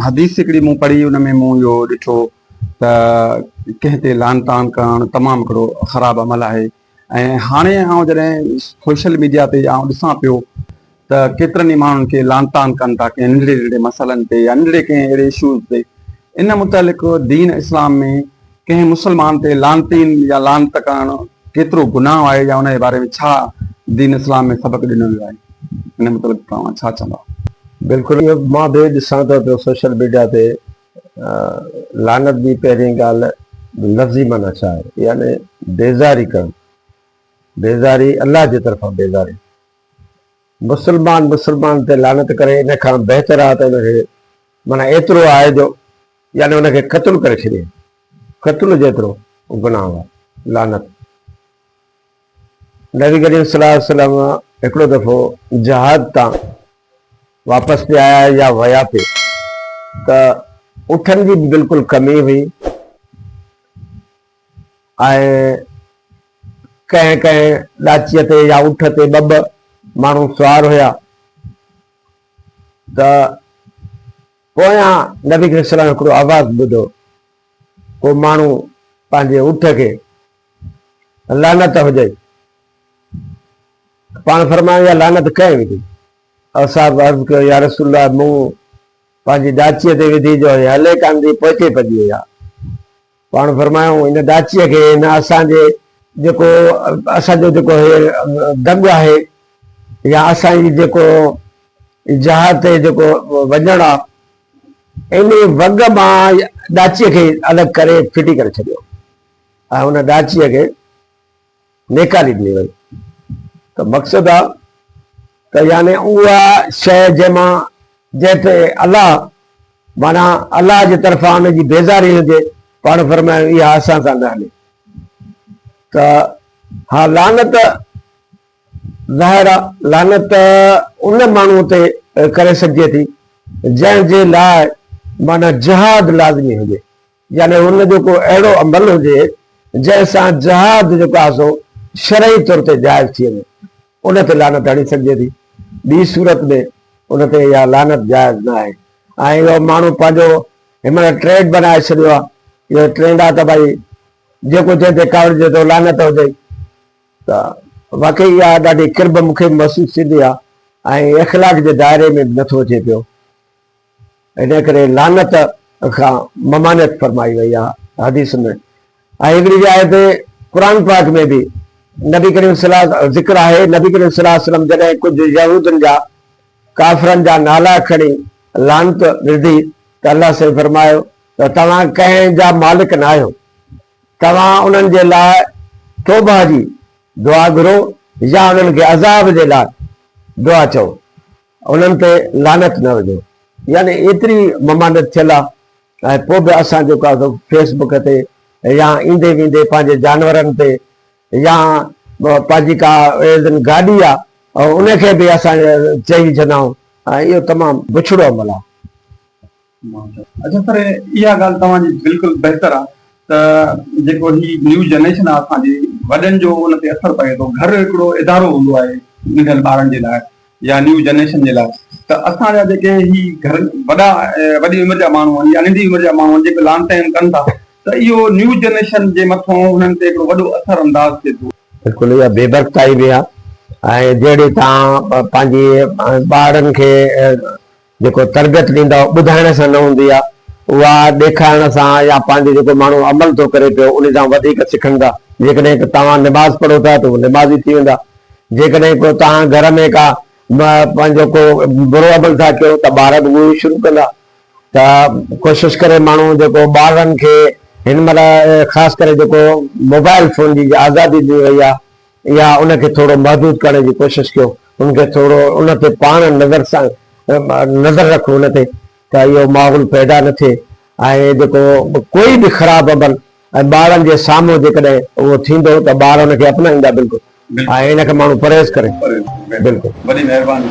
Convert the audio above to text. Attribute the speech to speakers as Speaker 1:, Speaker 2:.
Speaker 1: हदीस हिकिड़ी मूं पढ़ी, उन में मूं इहो ॾिठो त कंहिं ते लान तान करणु तमामु हिकिड़ो ख़राबु अमल आहे। ऐं हाणे जॾहिं सोशल मीडिया ते ॾिसां पियो त केतिरनि ई माण्हुनि खे लान तान कनि था कंहिं नंढड़े नंढड़े मसइलनि ते या नंढड़े कंहिं अहिड़े इशूज़ ते। इन मुतालिक़ दीन इस्लाम में कंहिं मुस्लमान ते लानतीन या लानत करणु केतिरो गुनाह आहे या उन जे बारे में छा दीन इस्लाम में सबक़ु ॾिनो वियो आहे, इन मुतालिक़ तव्हां छा चवंदा?
Speaker 2: बिल्कुलु, मां बि ॾिसां थो पियो सोशल मीडिया ते लानत जी पहिरीं ॻाल्हि लफ़्ज़ी माना छा आहे, यानी बेज़ारी करणु, बेज़ारी अलाह जी तरफ़ां बेज़ारी। मुस्लमान ते लानत करे इन खां बहितर आहे त उनखे माना एतिरो आहे जो यानी उनखे क़त्ल करे छॾे, क़त्ल जेतिरो गुनाह आहे लानत। नबी करीम सल्लल्लाहु अलैहि वसल्लम हिकिड़ो दफ़ो जहाद तां वापसि पे आया या वया पे त उठनि जी बि बिल्कुलु कमी हुई ऐं कंहिं कंहिं ॾाचीअ ते या उठ ते ॿ माण्हू सवार हुया त पोयां नबी करीम सल्लल्लाहु हिकिड़ो आवाज़ ॿुधो, को माण्हू पंहिंजे उठ खे लानत हुजे, पाण फरमायो या लानत कंहिं विधी? असां अर्ज़ु कयो या रसूल अल्लाह, मूं पंहिंजी डाचीअ ते विधी जो हले कान थी, पोइते पइजी वई आहे। पाण फरमायूं इन डाचीअ खे न असांजे जेको असांजो जेको दंग आहे या असांजी जेको जहाज ते जेको वञणु आहे, इन वग मां डाचीअ खे अलॻि करे फिटी करे छॾियो ऐं उन डाचीअ खे नेकारी ॾिनी वई। त मक़सदु आहे त यानी उहा शइ जंहिं ते अलाह माना अलाह जी तरफ़ां उनजी बेज़ारी हुजे, पाण फरमायो इहा असां सां न हले। त हा, लानत ज़ाहिर आहे, लानत उन माण्हू ते करे सघिजे थी जंहिंजे लाइ माना जहाद लाज़मी हुजे, यानी हुन जो को अहिड़ो अमल हुजे जंहिंसां जहाद जेको आहे सो शरई तौर ते जाइज़ थी वञे, उन ते लानत हणी सघिजे थी। ॿी सूरत में उन ते इहा लानत जाइज़ न आहे। ऐं इहो माण्हू पंहिंजो हिनमहिल ट्रेंड बनाए छॾियो आहे, इहो ट्रेंड आहे त भई जेको जंहिं ते कावड़िजे थो लानत हुजे। त वाकई इहा ॾाढी किरब मूंखे महसूसु थींदी आहे ऐं इख़लाक़ जे दायरे में नथो अचे पियो। इन करे लानत खां ममानियत फरमाई वई आहे हदीस में। ऐं हिकिड़ी जाइ ते क़ुरान पाक में बि नबी करीम सल्लल्लाहु ज़िक्र आहे, नबी करीम सल्लल्लाहु अलैहि वसल्लम जॾहिं कुझु यहूदनि जा काफ़िरनि जा नाला खणी लानत विधी त अलाह से फरमायो त तव्हां कंहिंजा मालिक न आहियो, तव्हां उन्हनि जे लाइ तौबा जी दुआ घुरो या उन्हनि खे अज़ाब जे लाइ दुआ चओ, उन्हनि ते लानत न विझो। यानी एतिरी ममानियत थियल आहे। ऐं पोइ बि असां जेको आहे फेसबुक ते या ईंदे वेंदे पंहिंजे जानवरनि ते या पंहिंजी का गाॾी आहे ऐं उनखे बि असां चई छॾंदा आहियूं, ऐं इहो तमामु बुछड़ो अमल आहे।
Speaker 1: अच्छा सर, इहा ॻाल्हि तव्हांजी बिल्कुलु बहितर आहे त जेको ही न्यू जनरेशन आहे असांजी, वॾनि जो उन ते असरु पए थो। घर हिकिड़ो इदारो हूंदो आहे नंढनि ॿारनि जे लाइ या न्यू जनरेशन जे लाइ, त असांजा जेके ही घर वॾी उमिरि जा माण्हू आहिनि या नंढी उमिरि जा माण्हू आहिनि जेके लान तान कनि था, त इहो न्यू जनरेशन जे मथां हुननि ते हिकिड़ो वॾो असर अंदाज़ थिए थो।
Speaker 2: बिल्कुलु, इहा बेबरकताई बि आहे। ऐं जहिड़ी तव्हां पंहिंजी ॿारनि खे जेको तरबियत ॾींदव ॿुधाइण सां न हूंदी आहे, उहा ॾेखारण सां या पंहिंजो जेको माण्हू अमल थो करे पियो उन सां वधीक सिखंदा। जेकॾहिं तव्हां निमाज़ पढ़ो था त उहो निमाज़ी थी वेंदा। जेकॾहिं को तव्हां घर में का पंहिंजो को बुरो अमल था कयो त ॿार बि उहो ई शुरू कंदा। त कोशिशि करे माण्हू जेको ॿारनि खे हिन महिल ख़ासि करे जेको मोबाइल फोन जी आज़ादी ॾिनी वई आहे या उनखे थोरो महदूद करण जी कोशिशि कयो, उनखे थोरो उन ते पाण नज़र रखो उन ते, त इहो माहौल पैदा न थिए। ऐं जेको कोई बि ख़राबु अमल ऐं ॿारनि जे साम्हूं जेकॾहिं उहो थींदो त ॿार उनखे अपनाईंदा बिल्कुलु, ऐं इनखे माण्हू परहेज़ करे। बिल्कुलु,
Speaker 1: वॾी महिरबानी।